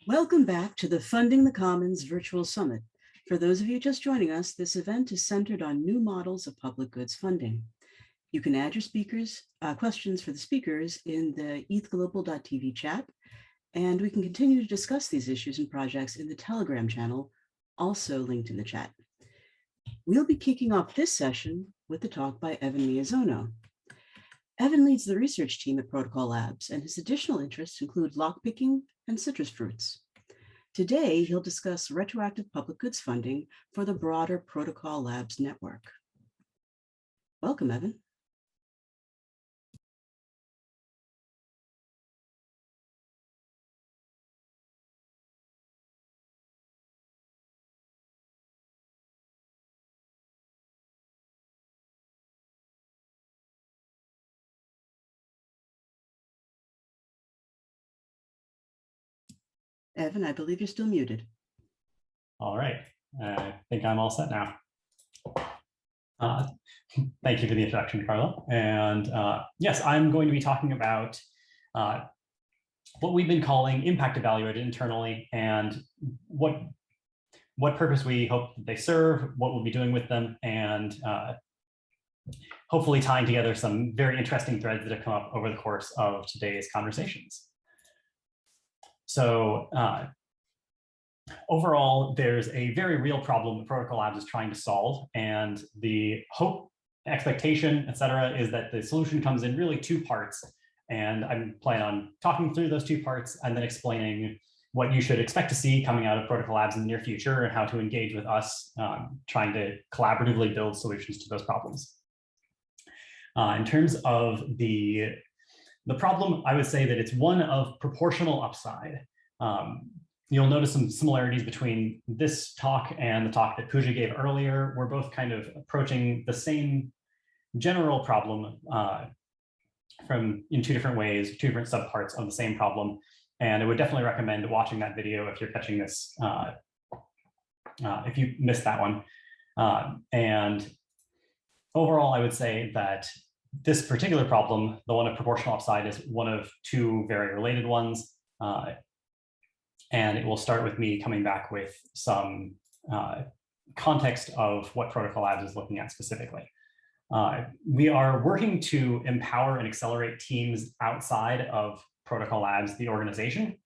Welcome back to the Funding the Commons Virtual Summit. For those of you just joining us, this event is centered on new models of public goods funding. You can add your questions for the speakers in the ethglobal.tv chat, and we can continue to discuss these issues and projects in the Telegram channel, also linked in the chat. We'll be kicking off this session with the talk by Evan Miyazono. Evan leads the research team at Protocol Labs, and his additional interests include lockpicking and citrus fruits. Today, he'll discuss retroactive public goods funding for the broader Protocol Labs network. Welcome, Evan. Evan, I believe you're still muted. All right, I think I'm all set now. Thank you for the introduction, Carla. And yes, I'm going to be talking about what we've been calling impact evaluated internally and what purpose we hope they serve, what we'll be doing with them, and hopefully tying together some very interesting threads that have come up over the course of today's conversations. So overall, there's a very real problem that Protocol Labs is trying to solve, and the hope, expectation, et cetera, is that the solution comes in really two parts. And I'm planning on talking through those two parts and then explaining what you should expect to see coming out of Protocol Labs in the near future and how to engage with us trying to collaboratively build solutions to those problems. In terms of the problem, I would say that it's one of proportional upside. You'll notice some similarities between this talk and the talk that Pooja gave earlier. We're both kind of approaching the same general problem in two different ways, two different subparts of the same problem. And I would definitely recommend watching that video if you're catching this, if you missed that one. And overall, I would say that this particular problem, the one of proportional upside, is one of two very related ones. And it will start with me coming back with some context of what Protocol Labs is looking at specifically. We are working to empower and accelerate teams outside of Protocol Labs, the organization.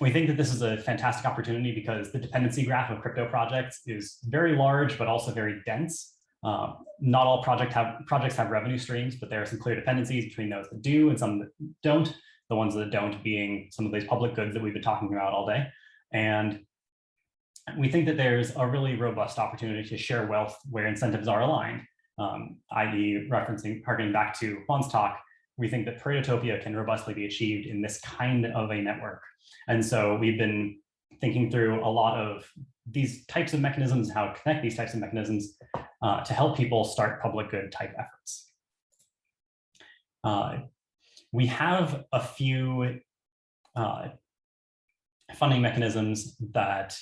We think that this is a fantastic opportunity because the dependency graph of crypto projects is very large, but also very dense. Not all projects have revenue streams, but there are some clear dependencies between those that do and some that don't. The ones that don't being some of these public goods that we've been talking about all day. And we think that there's a really robust opportunity to share wealth where incentives are aligned, i.e. harkening back to Juan's talk, we think that Paretotopia can robustly be achieved in this kind of a network. And so we've been thinking through a lot of these types of mechanisms, how to connect these types of mechanisms to help people start public good type efforts. We have a few funding mechanisms that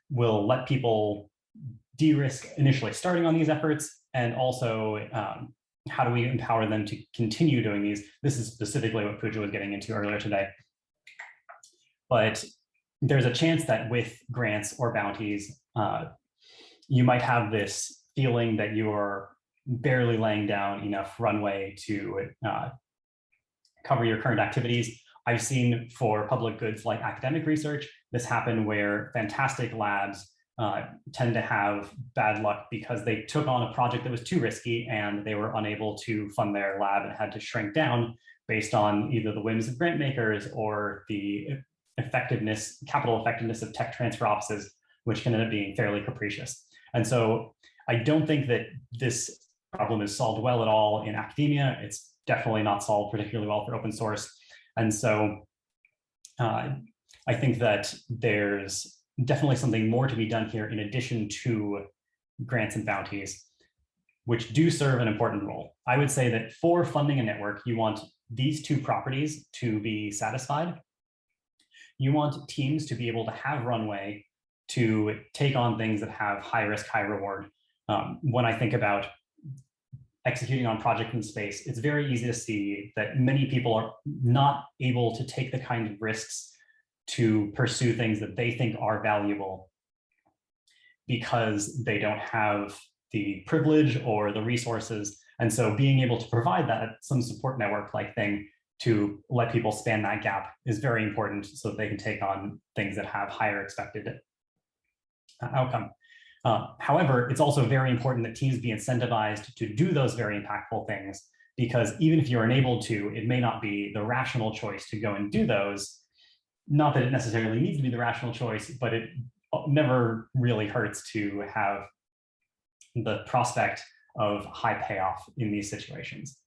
will let people de-risk initially starting on these efforts, and also how do we empower them to continue doing these? This is specifically what Pooja was getting into earlier today. But there's a chance that with grants or bounties, you might have this feeling that you're barely laying down enough runway to cover your current activities. I've seen for public goods like academic research, this happen where fantastic labs tend to have bad luck because they took on a project that was too risky and they were unable to fund their lab and had to shrink down based on either the whims of grant makers or the capital effectiveness of tech transfer offices, which can end up being fairly capricious. And so I don't think that this problem is solved well at all in academia. It's definitely not solved particularly well for open source. And so I think that there's definitely something more to be done here in addition to grants and bounties, which do serve an important role. I would say that for funding a network, you want these two properties to be satisfied. You want teams to be able to have runway to take on things that have high risk, high reward. When I think about executing on project in space, it's very easy to see that many people are not able to take the kind of risks to pursue things that they think are valuable because they don't have the privilege or the resources. And so being able to provide that, some support network like thing to let people span that gap is very important so that they can take on things that have higher expected outcome. However, it's also very important that teams be incentivized to do those very impactful things, because even if you're enabled to, it may not be the rational choice to go and do those. Not that it necessarily needs to be the rational choice, but it never really hurts to have the prospect of high payoff in these situations.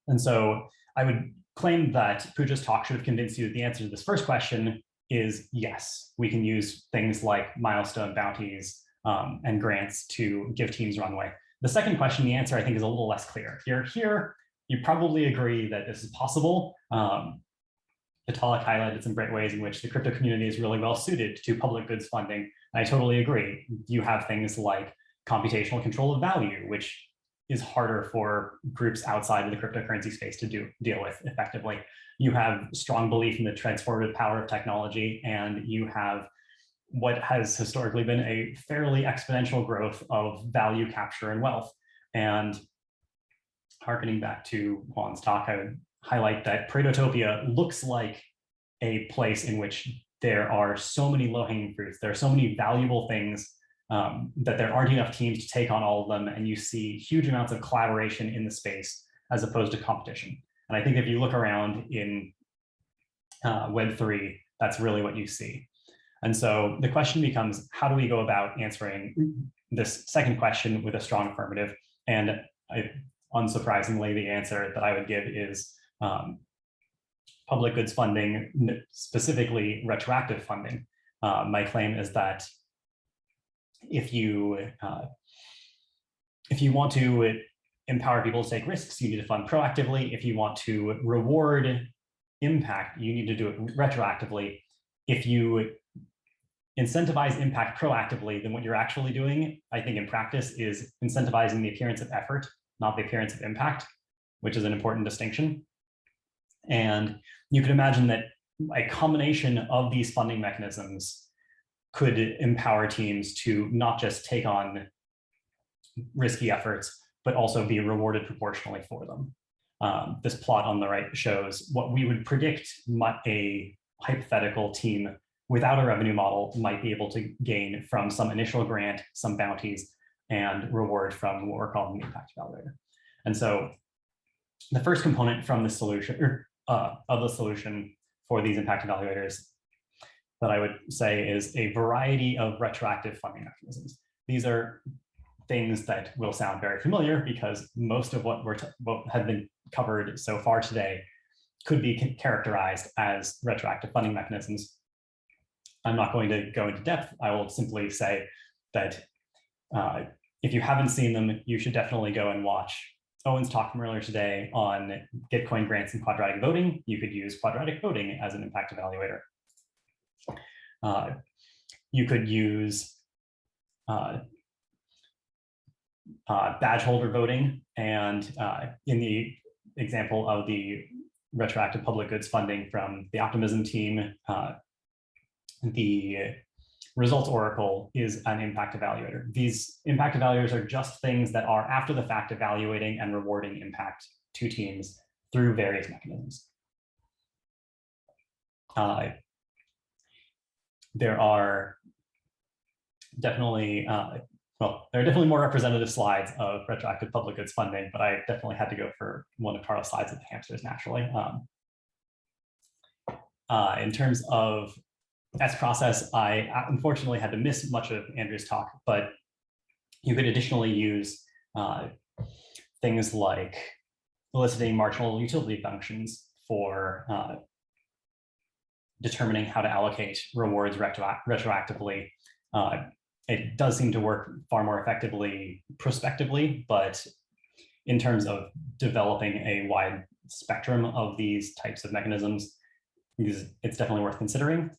And so I would claim that Pooja's talk should have convinced you that the answer to this first question is yes. We can use things like milestone bounties and grants to give teams runway. The second question, the answer I think is a little less clear. Here, you probably agree that this is possible. Vitalik highlighted some great ways in which the crypto community is really well suited to public goods funding. And I totally agree. You have things like computational control of value, which is harder for groups outside of the cryptocurrency space to deal with effectively. You have strong belief in the transformative power of technology, and you have what has historically been a fairly exponential growth of value capture and wealth. And harkening back to Juan's talk, I would highlight that Pratotopia looks like a place in which there are so many low-hanging fruits. There are so many valuable things that there aren't enough teams to take on all of them, and you see huge amounts of collaboration in the space as opposed to competition. And I think if you look around in Web3, that's really what you see. And so the question becomes, how do we go about answering this second question with a strong affirmative? And unsurprisingly, the answer that I would give is public goods funding, specifically retroactive funding. My claim is that if you want to empower people to take risks, you need to fund proactively. If you want to reward impact, you need to do it retroactively. If you incentivize impact proactively, then what you're actually doing, I think in practice, is incentivizing the appearance of effort, not the appearance of impact, which is an important distinction. And you could imagine that a combination of these funding mechanisms could empower teams to not just take on risky efforts, but also be rewarded proportionally for them. This plot on the right shows what we would predict a hypothetical team without a revenue model might be able to gain from some initial grant, some bounties, and reward from what we're calling the impact evaluator. And so the first component from the solution, of the solution for these impact evaluators that I would say is a variety of retroactive funding mechanisms. These are things that will sound very familiar because most of what have been covered so far today could be characterized as retroactive funding mechanisms. I'm not going to go into depth. I will simply say that if you haven't seen them, you should definitely go and watch Owen's talk from earlier today on Gitcoin grants and quadratic voting. You could use quadratic voting as an impact evaluator. You could use badge holder voting, and in the example of the retroactive public goods funding from the Optimism team, the results oracle is an impact evaluator. These impact evaluators are just things that are after the fact evaluating and rewarding impact to teams through various mechanisms. There are definitely, more representative slides of retroactive public goods funding, but I definitely had to go for one of Carlos' slides of the hamsters naturally. In terms of S process, I unfortunately had to miss much of Andrew's talk, but you could additionally use things like eliciting marginal utility functions for determining how to allocate rewards retroactively. It does seem to work far more effectively prospectively, but in terms of developing a wide spectrum of these types of mechanisms, it's definitely worth considering.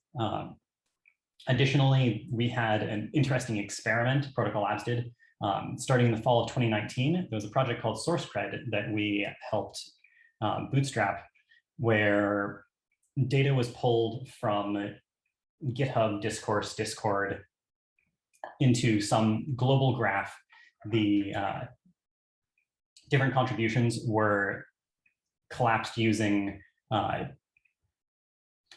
Additionally, we had an interesting experiment Protocol Labs did Starting in the fall of 2019, there was a project called SourceCred that we helped bootstrap, where data was pulled from GitHub, Discourse, Discord into some global graph. The different contributions were collapsed using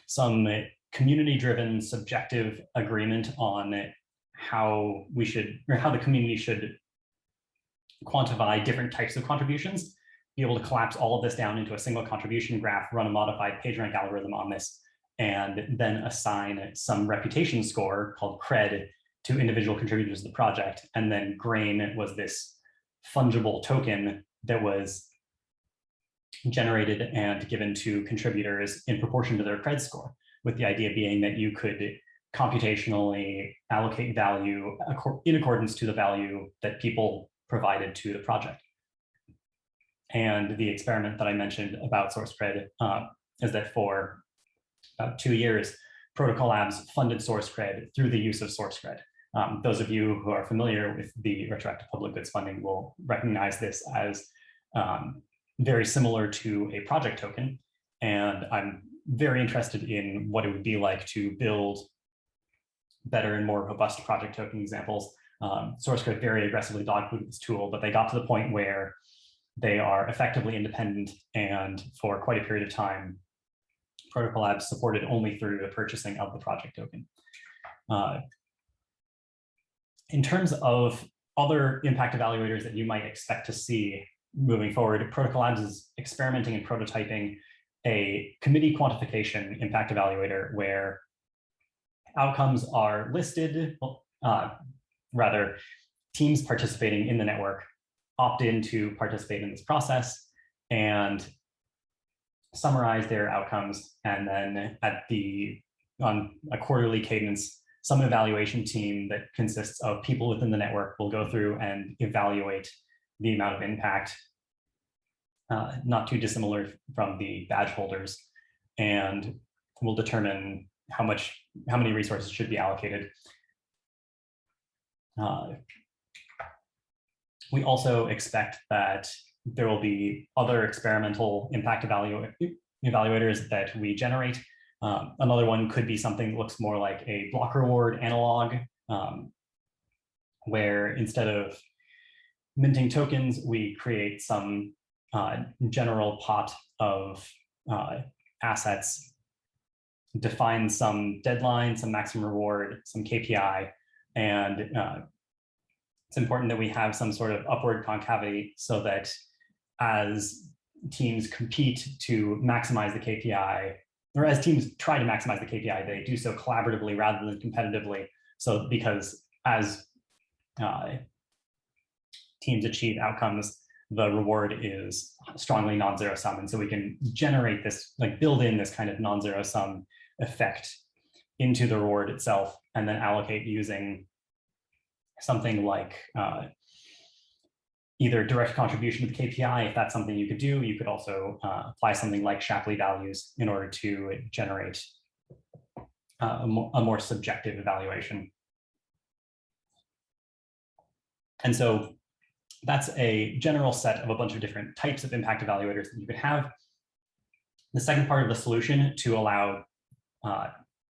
some community-driven subjective agreement on how we should, or how the community should quantify different types of contributions, be able to collapse all of this down into a single contribution graph, run a modified PageRank algorithm on this, and then assign some reputation score called cred to individual contributors to the project. And then grain was this fungible token that was generated and given to contributors in proportion to their cred score, with the idea being that you could computationally allocate value in accordance to the value that people provided to the project. And the experiment that I mentioned about SourceCred is that for about 2 years, Protocol Labs funded SourceCred through the use of SourceCred. Those of you who are familiar with the retroactive public goods funding will recognize this as very similar to a project token. And I'm very interested in what it would be like to build better and more robust project token examples. SourceCred very aggressively dogfooded this tool, but they got to the point where they are effectively independent, and for quite a period of time, Protocol Labs supported only through the purchasing of the project token. In terms of other impact evaluators that you might expect to see moving forward, Protocol Labs is experimenting and prototyping a committee quantification impact evaluator where outcomes are listed, rather, teams participating in the network opt in to participate in this process and summarize their outcomes. And then on a quarterly cadence, some evaluation team that consists of people within the network will go through and evaluate the amount of impact, not too dissimilar from the badge holders, and will determine how many resources should be allocated. We also expect that there will be other experimental impact evaluators that we generate. Another one could be something that looks more like a block reward analog, where instead of minting tokens, we create some general pot of assets, define some deadline, some maximum reward, some KPI, and it's important that we have some sort of upward concavity so that as teams compete to maximize the KPI, or as teams try to maximize the KPI, they do so collaboratively rather than competitively. So because as teams achieve outcomes, the reward is strongly non-zero sum. And so we can generate this, like build in this kind of non-zero sum effect into the reward itself, and then allocate using something like either direct contribution to the KPI. If that's something you could do, you could also apply something like Shapley values in order to generate a more subjective evaluation. And so that's a general set of a bunch of different types of impact evaluators that you could have. The second part of the solution to allow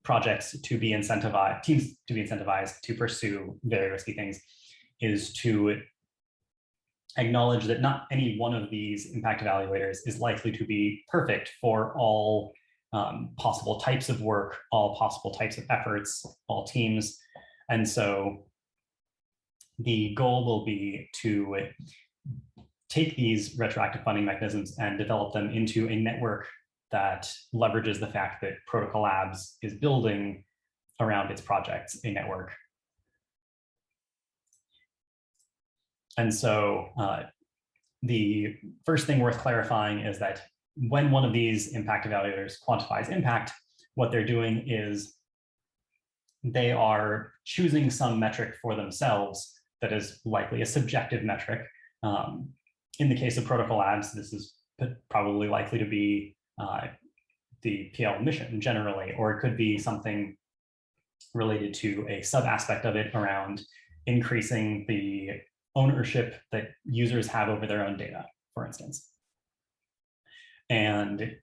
projects to be incentivized, teams to be incentivized to pursue very risky things, is to acknowledge that not any one of these impact evaluators is likely to be perfect for all possible types of work, all possible types of efforts, all teams. And so the goal will be to take these retroactive funding mechanisms and develop them into a network that leverages the fact that Protocol Labs is building around its projects a network. And so the first thing worth clarifying is that when one of these impact evaluators quantifies impact, what they're doing is they are choosing some metric for themselves that is likely a subjective metric. In the case of Protocol Labs, this is probably likely to be the PL mission generally, or it could be something related to a sub aspect of it around increasing the ownership that users have over their own data, for instance. And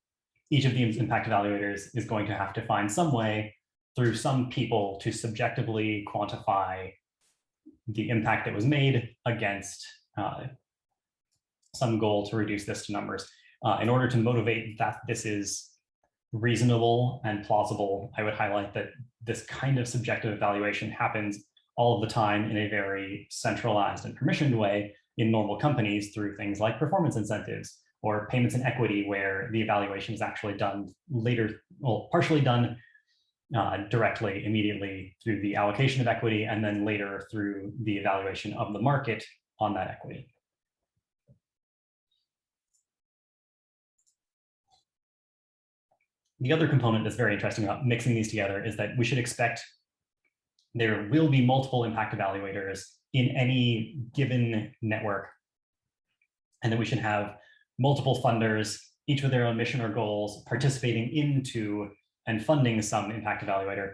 each of these impact evaluators is going to have to find some way through some people to subjectively quantify the impact that was made against some goal to reduce this to numbers. In order to motivate that this is reasonable and plausible, I would highlight that this kind of subjective evaluation happens all of the time in a very centralized and permissioned way in normal companies through things like performance incentives or payments in equity, where the evaluation is actually done later, well, partially done directly, immediately through the allocation of equity, and then later through the evaluation of the market on that equity. The other component that's very interesting about mixing these together is that we should expect there will be multiple impact evaluators in any given network, and that we should have multiple funders, each with their own mission or goals, participating into and funding some impact evaluator.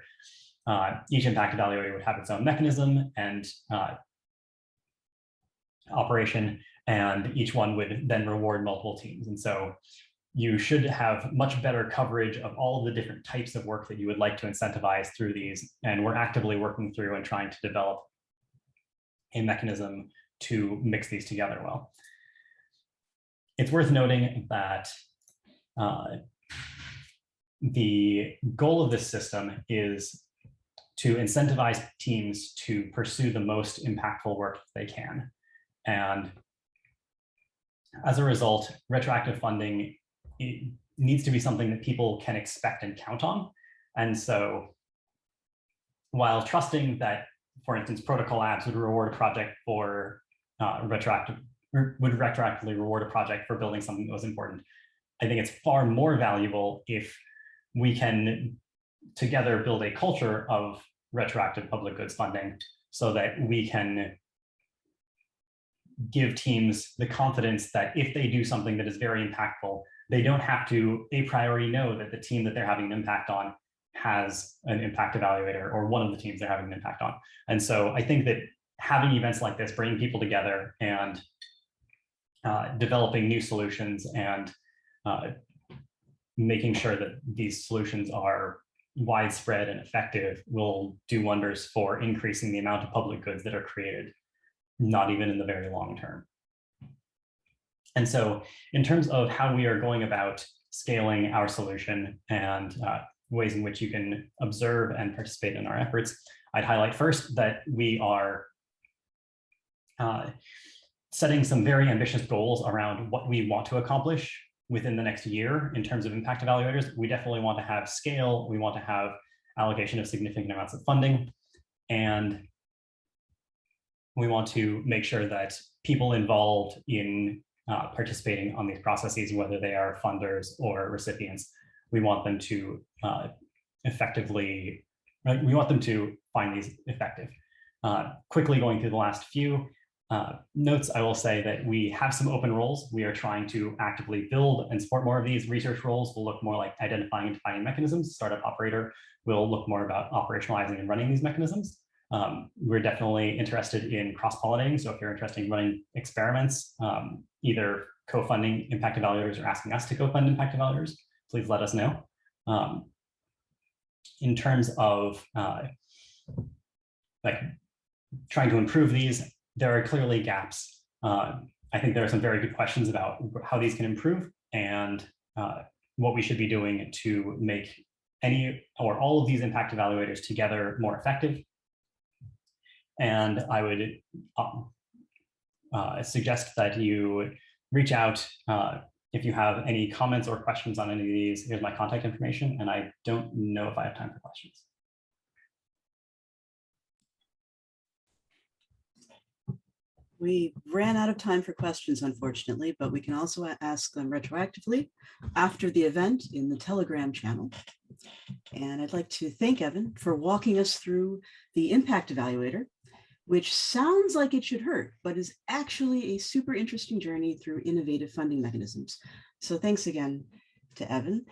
Each impact evaluator would have its own mechanism and operation, and each one would then reward multiple teams. And so you should have much better coverage of all of the different types of work that you would like to incentivize through these. And we're actively working through and trying to develop a mechanism to mix these together well. It's worth noting that the goal of this system is to incentivize teams to pursue the most impactful work they can. And as a result, retroactive funding, it needs to be something that people can expect and count on. And so while trusting that, for instance, Protocol Labs would reward a project for would retroactively reward a project for building something that was important, I think it's far more valuable if we can together build a culture of retroactive public goods funding so that we can give teams the confidence that if they do something that is very impactful, they don't have to a priori know that the team that they're having an impact on has an impact evaluator, or one of the teams they're having an impact on. And so I think that having events like this, bringing people together and developing new solutions and making sure that these solutions are widespread and effective will do wonders for increasing the amount of public goods that are created, not even in the very long term. And so in terms of how we are going about scaling our solution and ways in which you can observe and participate in our efforts, I'd highlight first that we are setting some very ambitious goals around what we want to accomplish within the next year in terms of impact evaluators. We definitely want to have scale. We want to have allocation of significant amounts of funding. And we want to make sure that people involved in participating on these processes, whether they are funders or recipients, we want them to we want them to find these effective. Quickly going through the last few notes, I will say that we have some open roles. We are trying to actively build and support more of these. Research roles will look more like identifying and defining mechanisms. Startup operator will look more about operationalizing and running these mechanisms. We're definitely interested in cross-pollinating. So if you're interested in running experiments, either co-funding impact evaluators or asking us to co-fund impact evaluators, please let us know. In terms of like trying to improve these, there are clearly gaps. I think there are some very good questions about how these can improve and what we should be doing to make any or all of these impact evaluators together more effective. And I would suggest that you reach out if you have any comments or questions on any of these. Here's my contact information, and I don't know if I have time for questions. We ran out of time for questions, unfortunately, but we can also ask them retroactively after the event in the Telegram channel. And I'd like to thank Evan for walking us through the impact evaluator, which sounds like it should hurt, but is actually a super interesting journey through innovative funding mechanisms. So thanks again to Evan.